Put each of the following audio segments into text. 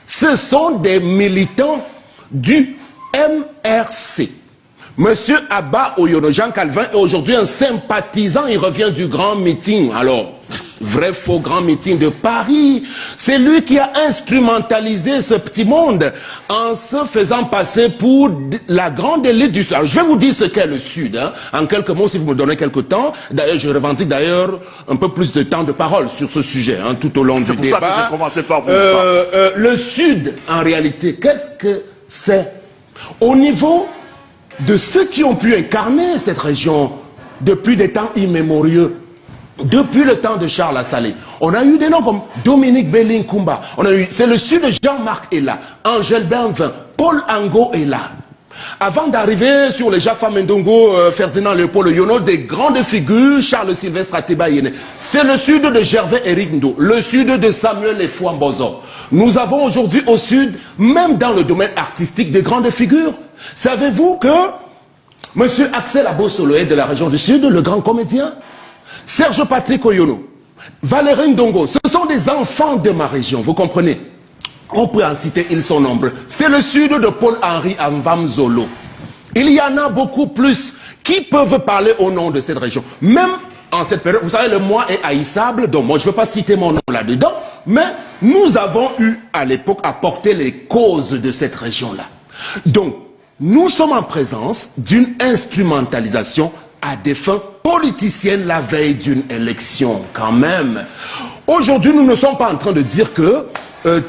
Ce sont des militants du MRC. Monsieur Abba Oyono, Jean Calvin, est aujourd'hui un sympathisant. Il revient du grand meeting. Alors, vrai faux grand meeting de Paris. C'est lui qui a instrumentalisé ce petit monde en se faisant passer pour la grande élite du Sud. Alors, je vais vous dire ce qu'est le Sud, hein, en quelques mots, si vous me donnez quelques temps. D'ailleurs, je revendique d'ailleurs un peu plus de temps de parole sur ce sujet, hein, tout au long du débat. C'est pour ça que j'ai commencé par vous. Le Sud, en réalité, qu'est-ce que c'est? Au niveau de ceux qui ont pu incarner cette région depuis des temps immémoriaux, depuis le temps de Charles Assalé, on a eu des noms comme Dominique Belling-Kumba, c'est le Sud de Jean-Marc est là, Angèle Benvin, Paul Angot est là. Avant d'arriver sur les Jacques Famendongo, Ferdinand Léopold Yono, des grandes figures, Charles Sylvestre Ateba Yene. C'est le Sud de Gervais Éric Ndo, le Sud de Samuel Efouambozo. Nous avons aujourd'hui au Sud, même dans le domaine artistique, des grandes figures. Savez-vous que M. Axel Abosoloé de la région du Sud, le grand comédien, Serge Patrick Oyono, Valérie Ndongo, ce sont des enfants de ma région, vous comprenez? On peut en citer, ils sont nombreux. C'est le Sud de Paul-Henri Amvamzolo. Il y en a beaucoup plus qui peuvent parler au nom de cette région. Même en cette période, vous savez, le mois est haïssable, donc moi je ne veux pas citer mon nom là-dedans, mais nous avons eu à l'époque à porter les causes de cette région-là. Donc, nous sommes en présence d'une instrumentalisation à des fins politiciennes la veille d'une élection, quand même. Aujourd'hui, nous ne sommes pas en train de dire que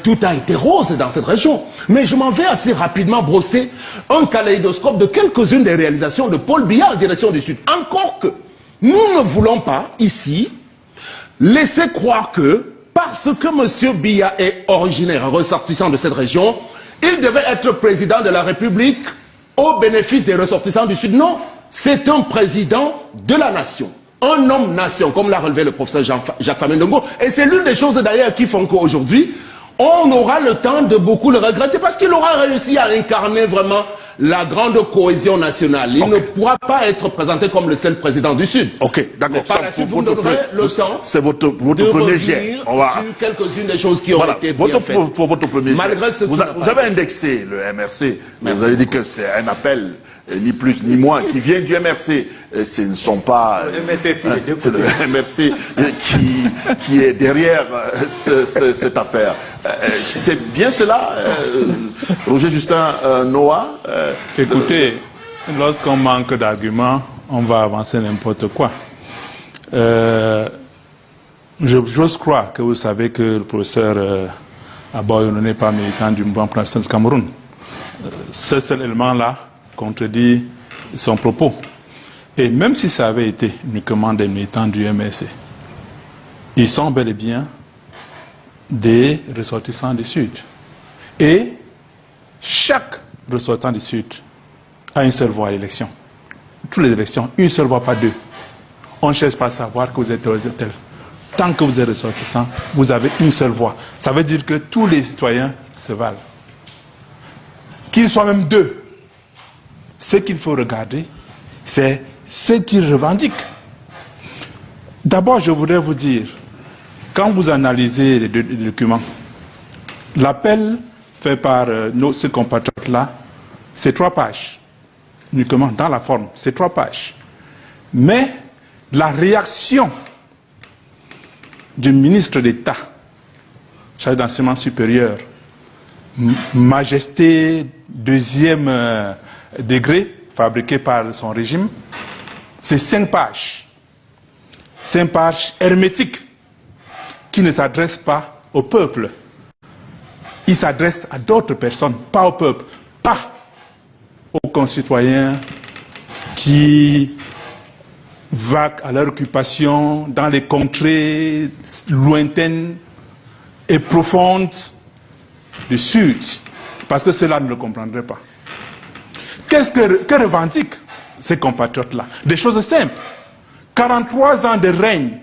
tout a été rose dans cette région. Mais je m'en vais assez rapidement brosser un kaléidoscope de quelques-unes des réalisations de Paul Biya en direction du Sud. Encore que nous ne voulons pas, ici, laisser croire que, parce que M. Biya est originaire, ressortissant de cette région, il devait être président de la République au bénéfice des ressortissants du Sud. Non, c'est un président de la nation. Un homme-nation, comme l'a relevé le professeur Jacques Famendongo. Et c'est l'une des choses d'ailleurs qui font qu'aujourd'hui, on aura le temps de beaucoup le regretter parce qu'il aura réussi à incarner vraiment la grande cohésion nationale. Il ne pourra pas être présenté comme le seul président du Sud. Ok, d'accord. Par la suite, vous me donnerez le temps c'est votre premier jet. On va sur quelques-unes des choses qui ont été bien faites. Pour votre premier jet. Malgré ce vous avez indexé le MRC. Vous avez dit que c'est un appel, ni plus ni moins, qui vient du MRC. Ce ne sont pas... C'est le MRC qui est derrière cette affaire. C'est bien cela, Roger Justin Noah. Écoutez, lorsqu'on manque d'arguments, on va avancer n'importe quoi. J'ose croire que vous savez que le professeur Aboyono n'est pas militant du mouvement pour l'instance Cameroun. Ce seul élément-là contredit son propos. Et même si ça avait été uniquement des militants du MSC, ils sont bel et bien des ressortissants du Sud. Et chaque ressortissant du Sud a une seule voix à l'élection. Toutes les élections, une seule voix, pas deux. On ne cherche pas à savoir que vous êtes tel. Tant que vous êtes ressortissant, vous avez une seule voix. Ça veut dire que tous les citoyens se valent. Qu'ils soient même deux. Ce qu'il faut regarder, c'est ce qu'ils revendiquent. D'abord, je voudrais vous dire, quand vous analysez les documents, l'appel fait par ces compatriotes-là, c'est 3 pages. Uniquement dans la forme, c'est 3 pages. Mais la réaction du ministre d'État, chargé d'enseignement supérieur, Majesté 2e degré, fabriqué par son régime, c'est 5 pages. 5 pages hermétiques qui ne s'adressent pas au peuple. Ils s'adressent à d'autres personnes, pas au peuple, pas aux concitoyens qui vaguent à leur occupation dans les contrées lointaines et profondes du Sud, parce que cela ne le comprendrait pas. Que revendiquent ces compatriotes-là? Des choses simples. 43 ans de règne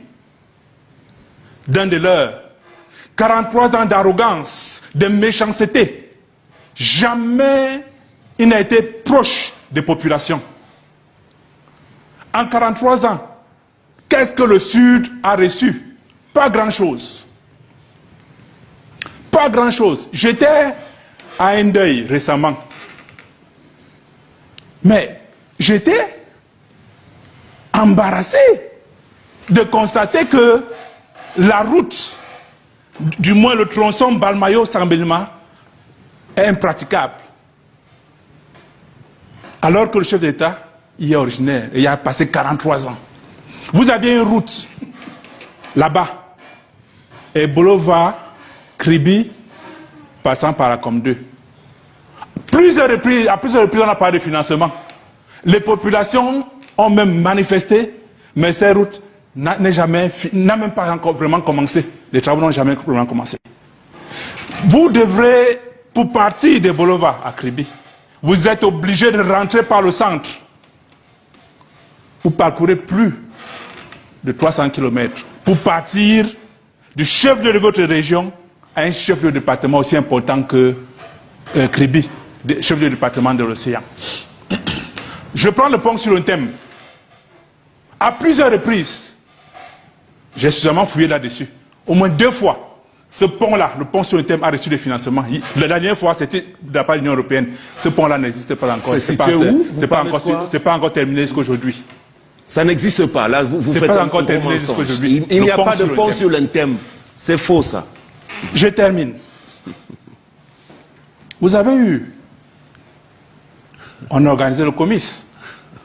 d'un de leurs, 43 ans d'arrogance, de méchanceté. Jamais il n'a été proche des populations. En 43 ans, qu'est-ce que le Sud a reçu? Pas grand-chose. Pas pas grand-chose. J'étais à un deuil récemment. Mais j'étais embarrassé de constater que la route, du moins le tronçon Balmayo-Sambelima, est impraticable. Alors que le chef d'État y est originaire et y a passé 43 ans. Vous avez une route là-bas, et Bolova, Kribi, passant par la Com2. À plusieurs reprises, on a parlé de financement. Les populations ont même manifesté, mais ces routes n'a même pas encore vraiment commencé. Les travaux n'ont jamais vraiment commencé. Vous devrez, pour partir de Bolova à Kribi, vous êtes obligé de rentrer par le centre. Vous parcourez plus de 300 km pour partir du chef-lieu de votre région à un chef-lieu de département aussi important que Kribi, chef-lieu de département de l'océan. Je prends le pont sur un thème. À plusieurs reprises, j'ai suffisamment fouillé là-dessus. Au moins 2 fois. Ce pont-là, le pont sur le thème, a reçu des financements. La dernière fois, c'était de la part de l'Union européenne. Ce pont-là n'existe pas encore. C'est situé où? C'est pas encore terminé jusqu'à aujourd'hui. Ça n'existe pas. Là, vous faites pas un encore gros terminé mensonge. jusqu'aujourd'hui. Il n'y a pas de pont sur l'Intem. C'est faux, ça. Je termine. Vous avez eu... On a organisé le comice.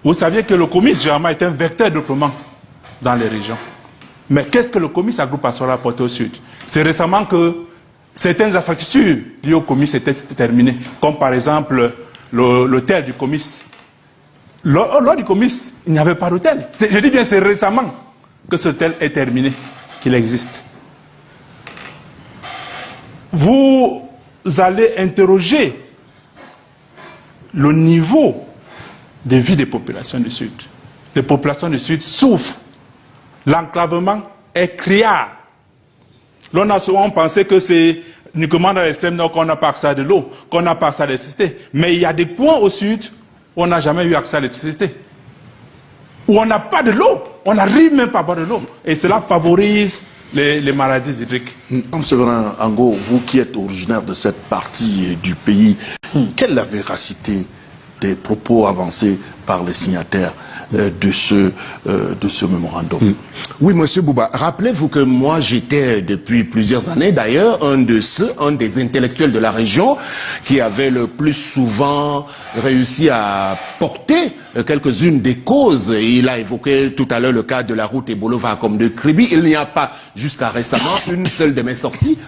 Vous saviez que le comice, généralement, est un vecteur de développement dans les régions. Mais qu'est-ce que le comice Agro Pastoral a apporté au Sud? C'est récemment que certaines infrastructures liées au comice étaient terminées, comme par exemple l'hôtel du comice. Lors du comice, il n'y avait pas d'hôtel. Je dis bien, c'est récemment que ce hôtel est terminé, qu'il existe. Vous allez interroger le niveau de vie des populations du Sud. Les populations du Sud souffrent. L'enclavement est criard. L'on a souvent pensé que c'est uniquement dans l'extrême nord qu'on n'a pas accès à de l'eau, qu'on n'a pas accès à l'électricité. Mais il y a des points au sud où on n'a jamais eu accès à l'électricité. Où on n'a pas de l'eau. On n'arrive même pas à boire de l'eau. Et cela favorise les maladies hydriques. M. Séverin Ango, vous qui êtes originaire de cette partie du pays, quelle est la véracité des propos avancés par les signataires de ce mémorandum? Oui, monsieur Bouba, rappelez-vous que moi j'étais depuis plusieurs années d'ailleurs un des intellectuels de la région qui avait le plus souvent réussi à porter quelques-unes des causes. Il a évoqué tout à l'heure le cas de la route Ebolova comme de Kribi. Il n'y a pas jusqu'à récemment une seule de mes sorties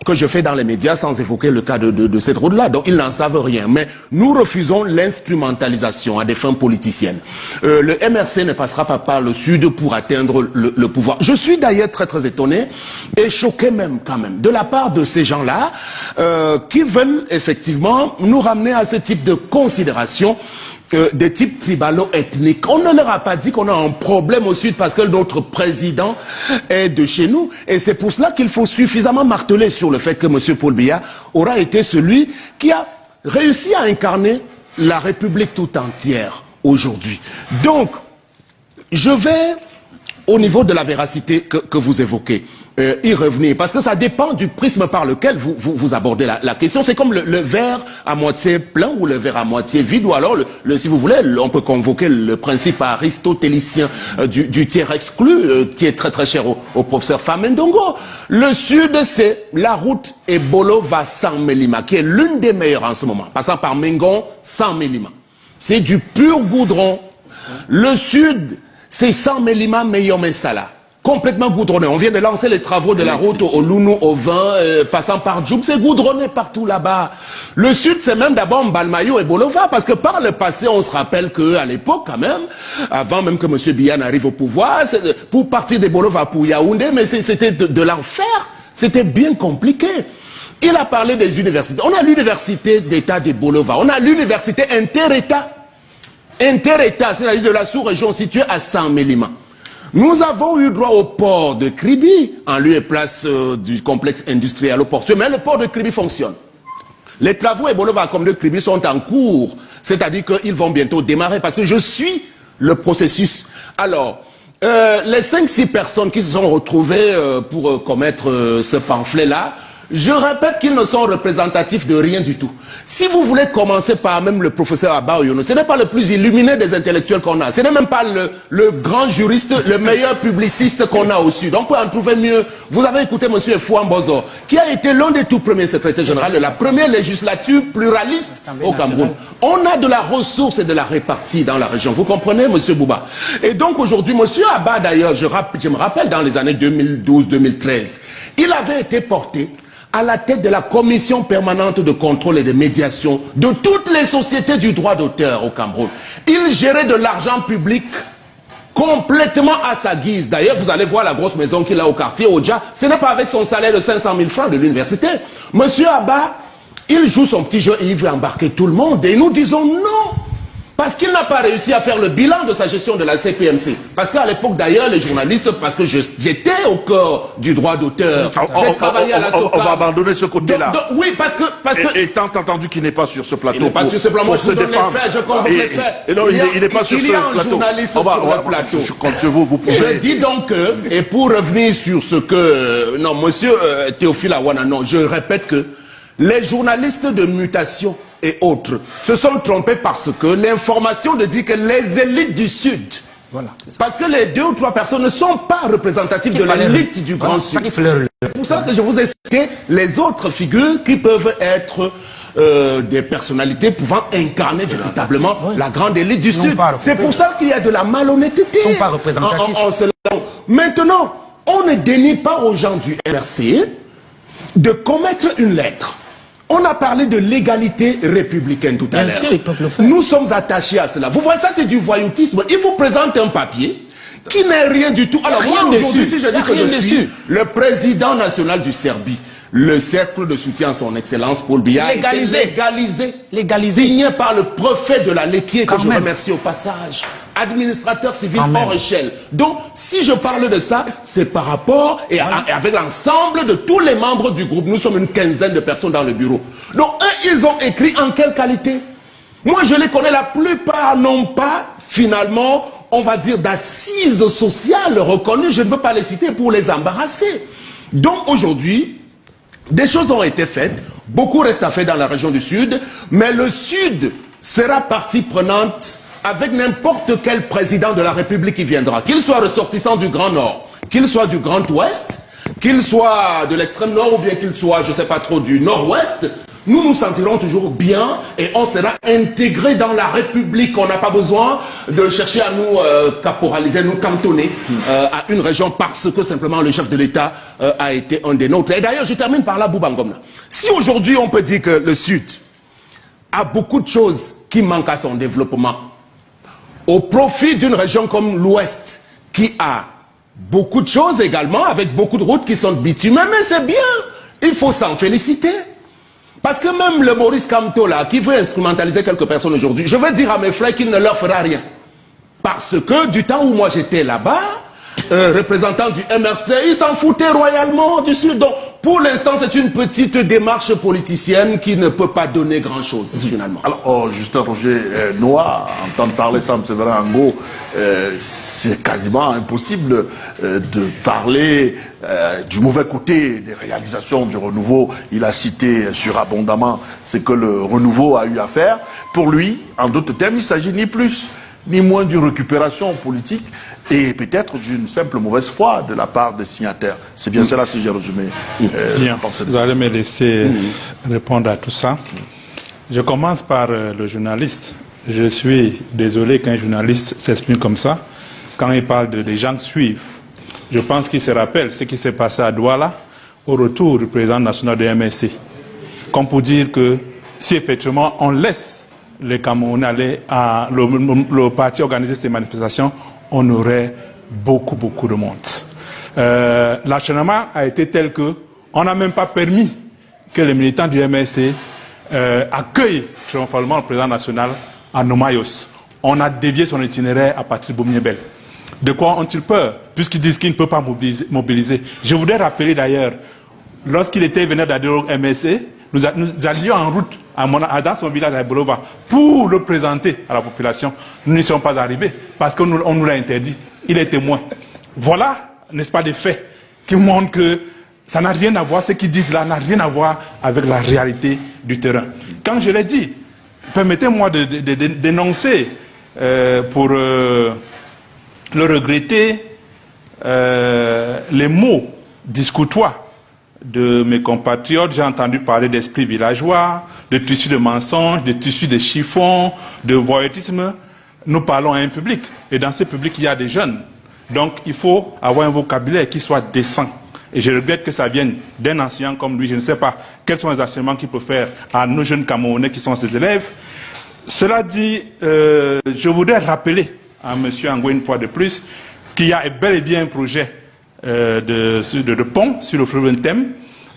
que je fais dans les médias sans évoquer le cas de cette route-là. Donc ils n'en savent rien. Mais nous refusons l'instrumentalisation à des fins politiciennes. Le MRC ne passera pas par le Sud pour atteindre le pouvoir. Je suis d'ailleurs très très étonné et choqué même quand même de la part de ces gens-là qui veulent effectivement nous ramener à ce type de considération des types tribalo-ethniques. On ne leur a pas dit qu'on a un problème au Sud parce que notre président est de chez nous. Et c'est pour cela qu'il faut suffisamment marteler sur le fait que M. Paul Biya aura été celui qui a réussi à incarner la République tout entière aujourd'hui. Donc, je vais, au niveau de la véracité que vous évoquez, y revenir, parce que ça dépend du prisme par lequel vous abordez la question. C'est comme le verre à moitié plein ou le verre à moitié vide, ou alors, si vous voulez, on peut convoquer le principe aristotélicien du tiers exclu, qui est très très cher au professeur Famendongo. Le Sud, c'est la route Ebolova-Saint-Mélima, qui est l'une des meilleures en ce moment, passant par Mengon, Saint-Mélima. C'est du pur goudron. Le Sud, c'est Saint-Mélima, Meyomessala. Complètement goudronné. On vient de lancer les travaux de la route au Lounou, au Vin, passant par Djoum. C'est goudronné partout là-bas. Le Sud, c'est même d'abord Mbalmayo et Bolova, parce que par le passé, on se rappelle qu'à l'époque, quand même, avant même que M. Biya n'arrive au pouvoir, pour partir de Bolova pour Yaoundé, mais c'était de l'enfer. C'était bien compliqué. Il a parlé des universités. On a l'université d'État de Bolova. On a l'université inter-État. Inter-État, c'est-à-dire de la sous-région située à Saint-Mélima. Nous avons eu droit au port de Kribi, en lieu et place du complexe industriel au portuaire, mais le port de Kribi fonctionne. Les travaux Ebolova comme de Kribi sont en cours, c'est-à-dire qu'ils vont bientôt démarrer, parce que je suis le processus. Alors, les 5-6 personnes qui se sont retrouvées pour commettre ce pamphlet-là, Je répète qu'ils ne sont représentatifs de rien du tout. Si vous voulez commencer par même le professeur Abba Oyono, ce n'est pas le plus illuminé des intellectuels qu'on a. Ce n'est même pas le grand juriste, le meilleur publiciste qu'on a au Sud. On peut en trouver mieux. Vous avez écouté M. Fouan Bozo, qui a été l'un des tout premiers secrétaires généraux de la première législature pluraliste au Cameroun. On a de la ressource et de la répartie dans la région. Vous comprenez, M. Bouba? Et donc aujourd'hui, M. Abba, d'ailleurs, je me rappelle dans les années 2012-2013, il avait été porté à la tête de la commission permanente de contrôle et de médiation de toutes les sociétés du droit d'auteur au Cameroun. Il gérait de l'argent public complètement à sa guise. D'ailleurs, vous allez voir la grosse maison qu'il a au quartier Oja. Ce n'est pas avec son salaire de 500 000 francs de l'université. Monsieur Abba, il joue son petit jeu et il veut embarquer tout le monde. Et nous disons non. Parce qu'il n'a pas réussi à faire le bilan de sa gestion de la CPMC. Parce qu'à l'époque d'ailleurs, les journalistes, parce que j'étais au cœur du droit d'auteur, j'ai travaillé à la SOCAM. On va abandonner ce côté-là. Oui, parce que... Étant entendu qu'il n'est pas sur ce plateau. Il n'est pas sur ce plateau. Moi, je vous donne les faits, je comprends les faits. Et non, il n'est pas sur ce plateau. Il y a un journaliste sur le plateau. Je compte sur vous, vous pouvez... Je dis donc que, et pour revenir sur ce que... Non, monsieur Théophile Awana, non, je répète que les journalistes de mutation et autres se sont trompés parce que l'information de dire que les élites du Sud, voilà, parce que les 2 ou 3 personnes ne sont pas représentatives de l'élite du Grand Sud. C'est pour ça que je vous ai cité les autres figures qui peuvent être des personnalités pouvant incarner véritablement la grande élite du Sud. C'est pour ça qu'il y a de la malhonnêteté. Ils ne sont pas représentatifs. Maintenant, on ne dénie pas aux gens du MRC de commettre une lettre. On a parlé de l'égalité républicaine tout à l'heure. Nous sommes attachés à cela. Vous voyez, ça c'est du voyoutisme. Il vous présente un papier qui n'est rien du tout. Alors moi aujourd'hui, si je dis que je suis le président national du Serbie, le cercle de soutien à son excellence Paul Biya, légalisé, signé par le préfet de la Léquier, que je remercie au passage, administrateur civil hors échelle. Donc, si je parle de ça, c'est par rapport et avec l'ensemble de tous les membres du groupe. Nous sommes une quinzaine de personnes dans le bureau. Donc, eux, ils ont écrit en quelle qualité? Moi, je les connais, la plupart n'ont pas, finalement, on va dire, d'assises sociales reconnues. Je ne veux pas les citer pour les embarrasser. Donc, aujourd'hui, des choses ont été faites, beaucoup reste à faire dans la région du Sud, mais le Sud sera partie prenante avec n'importe quel président de la République qui viendra, qu'il soit ressortissant du Grand Nord, qu'il soit du Grand Ouest, qu'il soit de l'extrême Nord ou bien qu'il soit, je ne sais pas trop, du Nord-Ouest. Nous nous sentirons toujours bien et on sera intégré dans la République. On n'a pas besoin de chercher à nous caporaliser, nous cantonner à une région parce que simplement le chef de l'État a été un des nôtres. Et d'ailleurs, je termine par là, Bouba Ngomna. Si aujourd'hui on peut dire que le Sud a beaucoup de choses qui manquent à son développement, au profit d'une région comme l'Ouest qui a beaucoup de choses également, avec beaucoup de routes qui sont bitumées, mais c'est bien, il faut s'en féliciter. Parce que même le Maurice Kamto là, qui veut instrumentaliser quelques personnes aujourd'hui, je vais dire à mes frères qu'il ne leur fera rien. Parce que du temps où moi j'étais là-bas, représentant du MRC, ils s'en foutaient royalement du Sud. Donc pour l'instant c'est une petite démarche politicienne qui ne peut pas donner grand-chose finalement. Alors Justin Roger Noah, entendre parler Sam Séverin Ango, c'est quasiment impossible de parler du mauvais côté des réalisations du renouveau. Il a cité surabondamment ce que le renouveau a eu à faire. Pour lui, en d'autres termes, il s'agit ni plus ni moins d'une récupération politique et peut-être d'une simple mauvaise foi de la part des signataires. C'est bien cela si j'ai résumé. Bien, vous allez me laisser répondre à tout ça. Je commence par le journaliste. Je suis désolé qu'un journaliste s'exprime comme ça quand il parle de des gens suivent. Je pense qu'il se rappelle ce qui s'est passé à Douala au retour du président national de MSC. Comme pour dire que si effectivement on laisse les Camerounais aller à le parti organiser ces manifestations, on aurait beaucoup de monde. L'enchaînement a été tel que on n'a même pas permis que les militants du MSC accueillent triomphalement le président national à Nomayos. On a dévié son itinéraire à partir de Boumniebel. De quoi ont-ils peur, puisqu'ils disent qu'ils ne peuvent pas mobiliser? Je voudrais rappeler d'ailleurs, lorsqu'il était venu d'adhérer au MSC, nous allions en route dans son village à Bolova pour le présenter à la population. Nous n'y sommes pas arrivés parce qu'on nous l'a interdit. Il est témoin. Voilà, n'est-ce pas, des faits qui montrent que Ça n'a rien à voir, ce qu'ils disent là n'a rien à voir avec la réalité du terrain. Quand je l'ai dit, permettez-moi de dénoncer, pour le regretter, les mots discoutois de mes compatriotes. J'ai entendu parler d'esprit villageois, de tissu de mensonges, de tissu de chiffon, de voyeutisme. Nous parlons à un public, et dans ce public, il y a des jeunes. Donc, il faut avoir un vocabulaire qui soit décent. Et je regrette que ça vienne d'un enseignant comme lui. Je ne sais pas quels sont les enseignements qu'il peut faire à nos jeunes Camerounais qui sont ses élèves. Cela dit, je voudrais rappeler à M. Ango une fois de plus qu'il y a bel et bien un projet de pont sur le fleuve Ntem,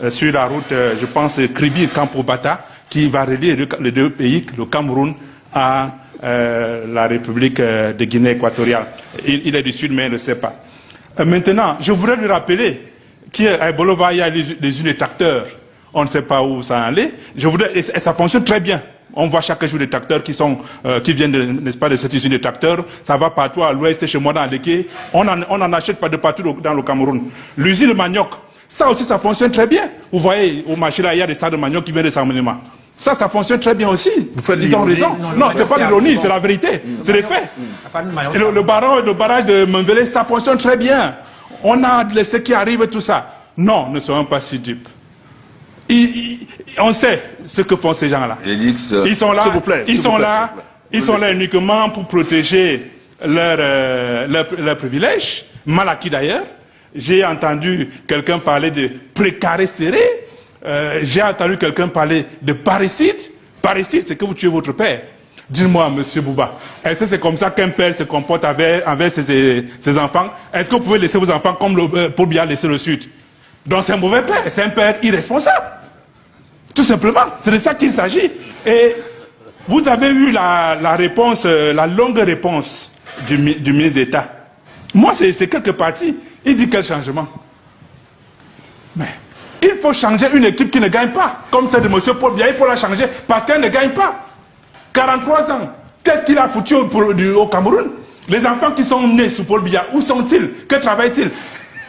sur la route, je pense, Kribi-Kampo-Bata, qui va relier les deux pays, le Cameroun à la République de Guinée équatoriale. Il est du Sud, mais il ne le sait pas. Maintenant, je voudrais lui rappeler qu'à Bolova, il y a les usines de tracteurs. On ne sait pas où ça allait. Et ça fonctionne très bien. On voit chaque jour des tracteurs qui viennent, n'est-ce pas, de cette usine de tracteurs. Ça va partout à l'ouest, chez moi dans Léké. On n'en achète pas de partout dans le Cameroun. L'usine de manioc, ça aussi, ça fonctionne très bien. Vous voyez, au marché là, il y a des stades de manioc qui viennent de Saint-Ménéma. Ça fonctionne très bien aussi. Ils ont raison. Non, c'est pas l'ironie, c'est la vérité. C'est les faits. Et le barrage de Mambélé, ça fonctionne très bien. On a ce qui arrive et tout ça. Non, ne soyons pas si dupes. On sait ce que font ces gens-là. Ils sont là, ils sont là uniquement pour protéger leurs privilèges, mal acquis d'ailleurs. J'ai entendu quelqu'un parler de précaré serré. J'ai entendu quelqu'un parler de parricide. Parricide, c'est que vous tuez votre père. Dites-moi, monsieur Bouba, est-ce que c'est comme ça qu'un père se comporte avec ses enfants? Est-ce que vous pouvez laisser vos enfants comme Paul Biya laisser le Sud? Donc c'est un mauvais père, c'est un père irresponsable. Tout simplement, c'est de ça qu'il s'agit. Et vous avez eu la réponse, la longue réponse du ministre d'État. Moi, c'est quelques parties. Il dit quel changement? Mais il faut changer une équipe qui ne gagne pas. Comme celle de M. Paul Biya, il faut la changer parce qu'elle ne gagne pas. 43 ans, qu'est-ce qu'il a foutu au Cameroun? Les enfants qui sont nés sous Paul Biya, où sont-ils? Que travaillent-ils?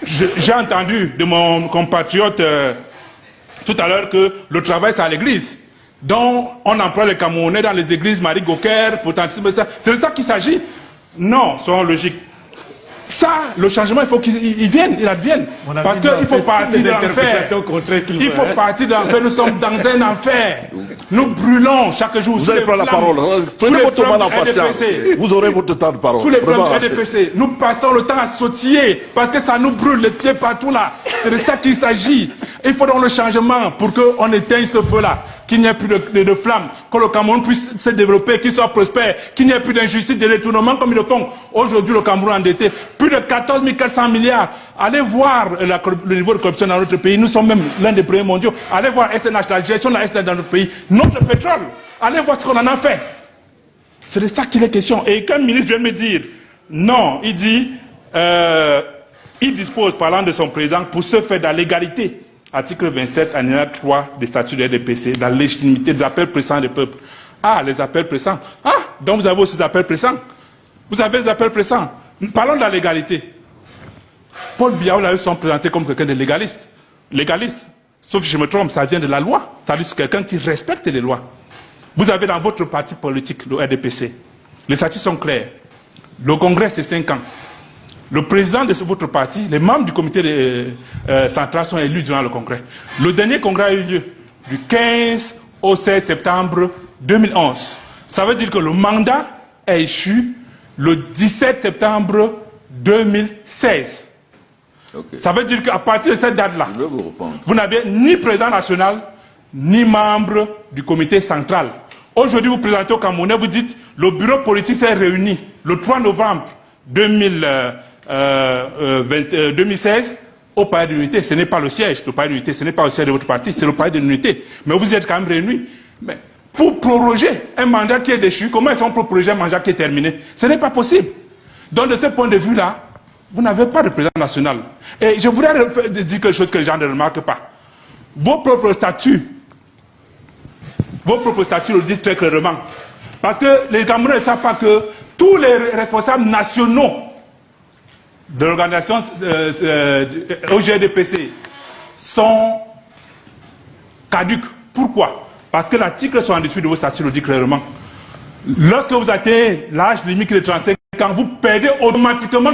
J'ai entendu de mon compatriote tout à l'heure que le travail c'est à l'église. Donc on emploie les Camerounais dans les églises Marie Goker, potentisme, ça. C'est de ça qu'il s'agit. Non, soyons logiques. Ça, le changement, il faut qu'il vienne, il advienne. Parce qu'il faut partir de l'enfer. Il faut partir de l'enfer. Nous sommes dans un enfer. Nous brûlons chaque jour. Vous allez prendre la parole. Prenez votre mal en patience. Vous aurez votre temps de parole. Sous les flammes RDPC, nous passons le temps à sautiller parce que ça nous brûle les pieds partout là. C'est de ça qu'il s'agit. Il faut donc le changement pour qu'on éteigne ce feu-là. Qu'il n'y ait plus de flammes, que le Cameroun puisse se développer, qu'il soit prospère, qu'il n'y ait plus d'injustice, de détournement comme ils le font. Aujourd'hui, le Cameroun endetté, plus de 14 400 milliards. Allez voir le niveau de corruption dans notre pays. Nous sommes même l'un des premiers mondiaux. Allez voir SNH, la gestion de la SNH dans notre pays. Notre pétrole, allez voir ce qu'on en a fait. C'est de ça qu'il est question. Et qu'un ministre vient me dire, non, il dit, il dispose, parlant de son président, pour ce fait de la légalité. Article 27, alinéa 3 des statuts de RDPC, la légitimité des appels pressants des peuples. Ah, les appels pressants. Ah, donc vous avez aussi des appels pressants. Vous avez des appels pressants. Parlons de la légalité. Paul Biya, vous l'avez présenté comme quelqu'un de légaliste. Légaliste, sauf si je me trompe, ça vient de la loi. Ça veut dire quelqu'un qui respecte les lois. Vous avez dans votre parti politique, le RDPC, les statuts sont clairs. Le congrès, c'est 5 ans. Le président de votre parti, les membres du comité central sont élus durant le congrès. Le dernier congrès a eu lieu du 15 au 16 septembre 2011. Ça veut dire que le mandat est échu le 17 septembre 2016. Okay. Ça veut dire qu'à partir de cette date-là, vous n'avez ni président national, ni membre du comité central. Aujourd'hui, vous présentez au Camerounais, vous dites, le bureau politique s'est réuni le 3 novembre 2016 au palais de l'unité. Ce n'est pas le siège, le palais de l'unité, ce n'est pas le siège de votre parti, c'est le palais de l'unité. Mais vous êtes quand même réunis. Mais pour proroger un mandat qui est déchu, comment ils sont pour proroger un mandat qui est terminé? Ce n'est pas possible. Donc de ce point de vue-là, vous n'avez pas de président national. Et je voudrais dire quelque chose que les gens ne remarquent pas. Vos propres statuts le disent très clairement. Parce que les Camerounais ne savent pas que tous les responsables nationaux de l'organisation OGDPC sont caduques. Pourquoi? Parce que l'article 78 de vos statuts le dit clairement. Lorsque vous atteignez l'âge limite de 35 ans, vous perdez automatiquement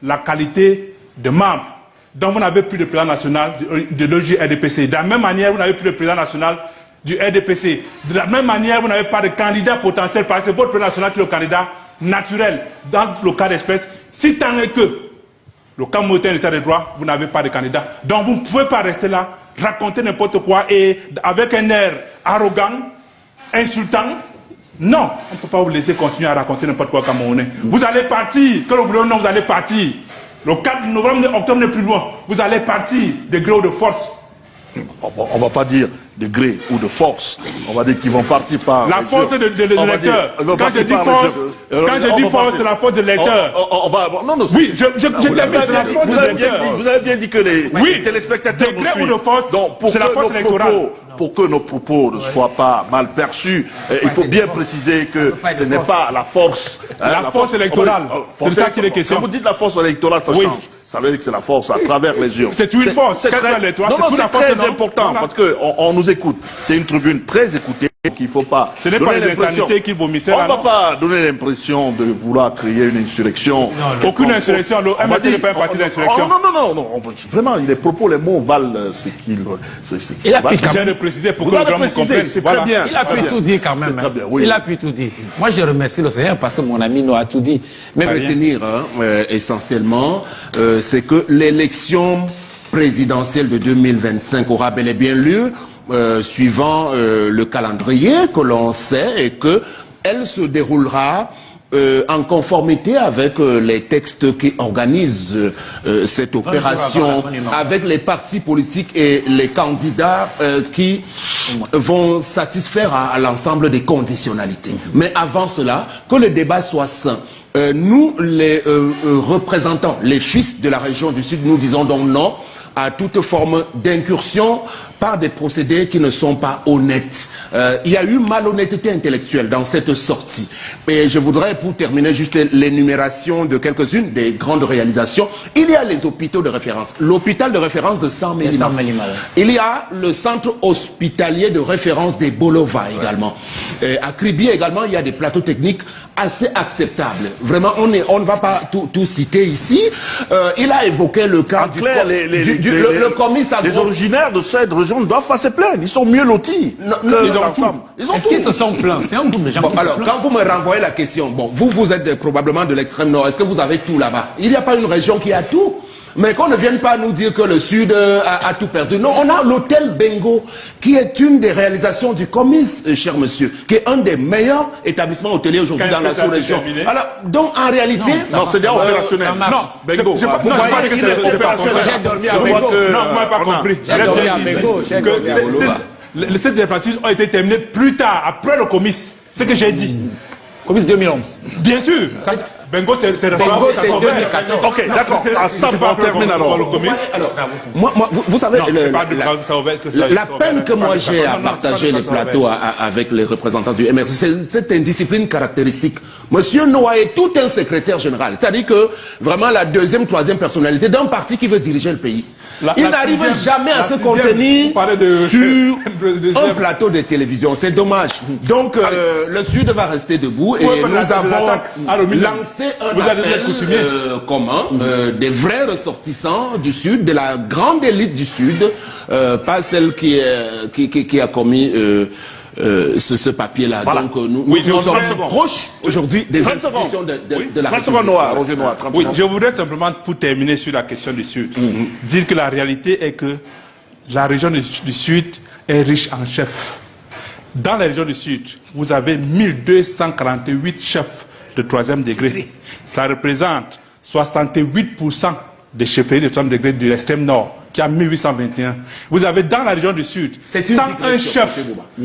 la qualité de membre. Donc vous n'avez plus de président national de l'OJ-RDPC. De la même manière, vous n'avez plus de président national du RDPC. De la même manière, vous n'avez pas de candidat potentiel parce que c'est votre président national qui est le candidat naturel. Dans le cas d'espèce, si tant est que le cas monétaire l'état de droit, vous n'avez pas de candidat. Donc vous ne pouvez pas rester là, raconter n'importe quoi et avec un air arrogant, insultant. Non, on ne peut pas vous laisser continuer à raconter n'importe quoi Camerounais. Vous allez partir, que vous voulez ou non, vous allez partir. Le 4 novembre, octobre n'est plus loin. Vous allez partir de gré ou de force. On ne va pas dire de gré ou de force. On va dire qu'ils vont partir par... La force des électeurs. Quand je dis force, c'est la force des électeurs. Non, non, oui, je t'appelle, c'est la force des électeurs. Vous avez bien dit que les téléspectateurs nous suivent. De force, c'est la force électorale. Pour que nos propos ne soient pas mal perçus, il faut bien préciser que ce n'est pas la force... La force électorale, c'est ça qu'il est question. Quand vous dites la force électorale, ça change. Ça veut dire que c'est la force à travers les urnes. C'est une force. C'est très important parce qu'on nous écoute. C'est une tribune très écoutée. Il faut pas. Ce n'est pas les insannités qui vomissaient. On ne va pas donner l'impression de vouloir créer une insurrection. Aucune insurrection. Le MSC n'est pas un parti d'insurrection. Non. Vraiment, les propos, les mots valent ce qu'ils valent. J'ai de préciser pour que le grand me comprenne. C'est très bien. Il a pu tout dire quand même. Il a pu tout dire. Moi, je remercie le Seigneur parce que mon ami nous a tout dit. Mais retenir essentiellement, c'est que l'élection présidentielle de 2025 aura bel et bien lieu suivant le calendrier que l'on sait et que elle se déroulera en conformité avec les textes qui organisent cette opération, avec les partis politiques et les candidats qui vont satisfaire à l'ensemble des conditionnalités. Mais avant cela, que le débat soit sain. Nous, les représentants, les fils de la région du Sud, nous disons donc non à toute forme d'incursion par des procédés qui ne sont pas honnêtes. Il y a eu malhonnêteté intellectuelle dans cette sortie. Et je voudrais, pour terminer, juste l'énumération de quelques-unes des grandes réalisations. Il y a les hôpitaux de référence. L'hôpital de référence de Saint-Mélima. Il y a le centre hospitalier de référence des Bolova également. À Kribi également, il y a des plateaux techniques assez acceptables. Vraiment, on ne va pas tout citer ici. Il a évoqué le cas le commissaire. Les originaires de cette région ne doivent pas se plaindre. Ils sont mieux lotis. Est-ce qu'ils se sont plaints? C'est un groupe de gens qui alors, quand vous me renvoyez la question, bon, vous êtes probablement de l'extrême nord. Est-ce que vous avez tout là-bas? Il n'y a pas une région qui a tout. Mais qu'on ne vienne pas nous dire que le Sud a tout perdu. Non, on a l'hôtel Bengo, qui est une des réalisations du COMIS, cher monsieur, qui est un des meilleurs établissements hôteliers aujourd'hui dans la sous-région. Alors, donc en réalité... Non, c'est déjà opérationnel. Non, Bengo. Vous voyez que c'est opérationnel. J'ai dormi à Bengo. Non, vous m'avez pas compris. J'ai dormi à Bengo. Ces expertises ont été terminées plus tard, après le COMIS. C'est ce que j'ai dit. COMIS 2011. Bien sûr. Bengo, c'est Bengo, c'est 2014. Ok, d'accord. Ça, on termine alors. Moi, vous savez, la peine que moi j'ai à partager les plateaux avec les représentants du MRC, c'est cette indiscipline caractéristique. Monsieur Noah est tout un secrétaire général. C'est-à-dire que vraiment la deuxième, troisième personnalité d'un parti qui veut diriger le pays. Il n'arrive jamais à se contenir sur un plateau de télévision. C'est dommage. Donc, le Sud va rester debout et nous avons lancé un appel commun des vrais ressortissants du Sud, de la grande élite du Sud, pas celle qui a commis ce papier-là. Voilà. Donc nous sommes proches aujourd'hui des institutions de la République. Oui, je voudrais simplement, pour terminer sur la question du Sud, dire que la réalité est que la région du Sud est riche en chefs. Dans la région du Sud, vous avez 1248 chefs de 3e degré. Ça représente 68% des chefferies de 3e degré de l'extrême nord, qui a 1821. Vous avez dans la région du Sud 101 chefs,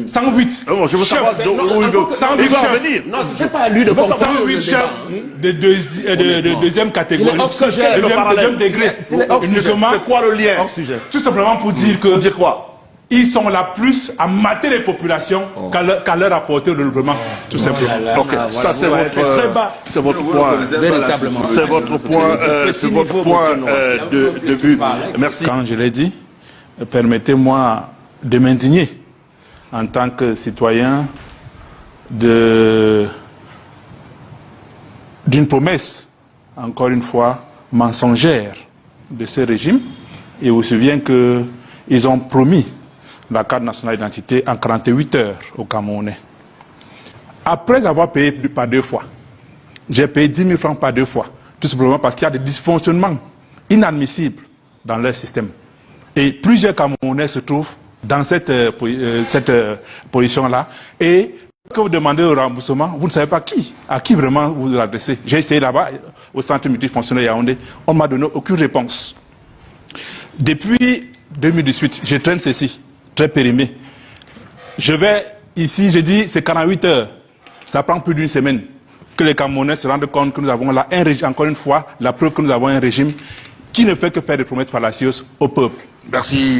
108 je veux savoir où il va revenir. Non, c'est pas à lui de comprendre. 108 chefs de deuxième catégorie, deuxième degré. C'est quoi le lien? Tout simplement pour dire que... Dire quoi? Ils sont là plus à mater les populations qu'à leur apporter le développement, tout simplement. Ok, ça c'est très bas. C'est votre point, véritablement. C'est votre point, de vue. Merci. Quand je l'ai dit, permettez-moi de m'indigner en tant que citoyen d'une promesse, encore une fois, mensongère de ce régime. Et vous vous souvenez qu'ils ont promis la carte nationale d'identité en 48 heures aux Camerounais. Après avoir payé par 2 fois, j'ai payé 10 000 francs par 2 fois, tout simplement parce qu'il y a des dysfonctionnements inadmissibles dans leur système. Et plusieurs Camerounais se trouvent dans cette position-là. Et quand vous demandez au remboursement, vous ne savez pas à qui vraiment vous vous adressez. J'ai essayé là-bas, au centre multifonctionnel Yaoundé, on ne m'a donné aucune réponse. Depuis 2018, je traîne ceci, très périmé. Je vais ici, je dis, c'est 48 heures. Ça prend plus d'une semaine que les Camerounais se rendent compte que nous avons là un régime, encore une fois, la preuve que nous avons un régime qui ne fait que faire des promesses fallacieuses au peuple. Merci.